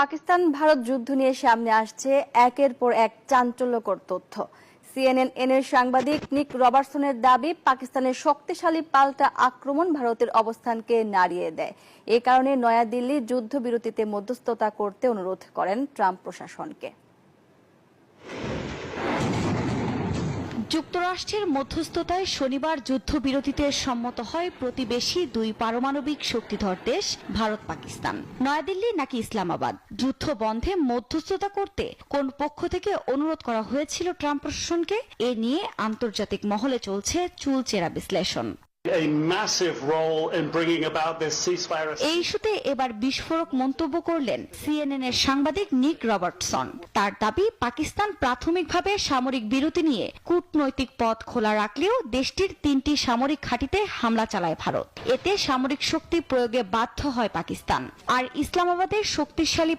পাকিস্তান ভারত যুদ্ধ নিয়ে সামনে আসছে একের পর এক চাঞ্চল্যকর তথ্য। CNN এর সাংবাদিক নিক রবার্টসনের দাবি, পাকিস্তানের শক্তিশালী পাল্টা আক্রমণ ভারতের অবস্থানকে নাড়িয়ে দেয়। এ কারণে নয়াদিল্লি যুদ্ধবিরতিতে মধ্যস্থতা করতে অনুরোধ করেন ট্রাম্প প্রশাসনকে। যুক্তরাষ্ট্রের মধ্যস্থতায় শনিবার যুদ্ধবিরতিতে সম্মত হয় প্রতিবেশী দুই পারমাণবিক শক্তিধর দেশ ভারত পাকিস্তান। নয়াদিল্লি নাকি ইসলামাবাদ, যুদ্ধ বন্ধে মধ্যস্থতা করতে কোন পক্ষ থেকে অনুরোধ করা হয়েছিল ট্রাম্প প্রশাসনকে? এ নিয়ে আন্তর্জাতিক মহলে চলছে চুলচেরা বিশ্লেষণ। এই ইস্যুতে এবার বিস্ফোরক মন্তব্য করলেন CNN এর সাংবাদিক নিক রবার্টসন। তার দাবি, পাকিস্তান প্রাথমিকভাবে সামরিক বিরতি নিয়ে কূটনৈতিক পথ খোলা রাখলেও দেশটির 3টি সামরিক ঘাঁটিতে হামলা চালায় ভারত। এতে সামরিক শক্তি প্রয়োগে বাধ্য হয় পাকিস্তান। আর ইসলামাবাদের শক্তিশালী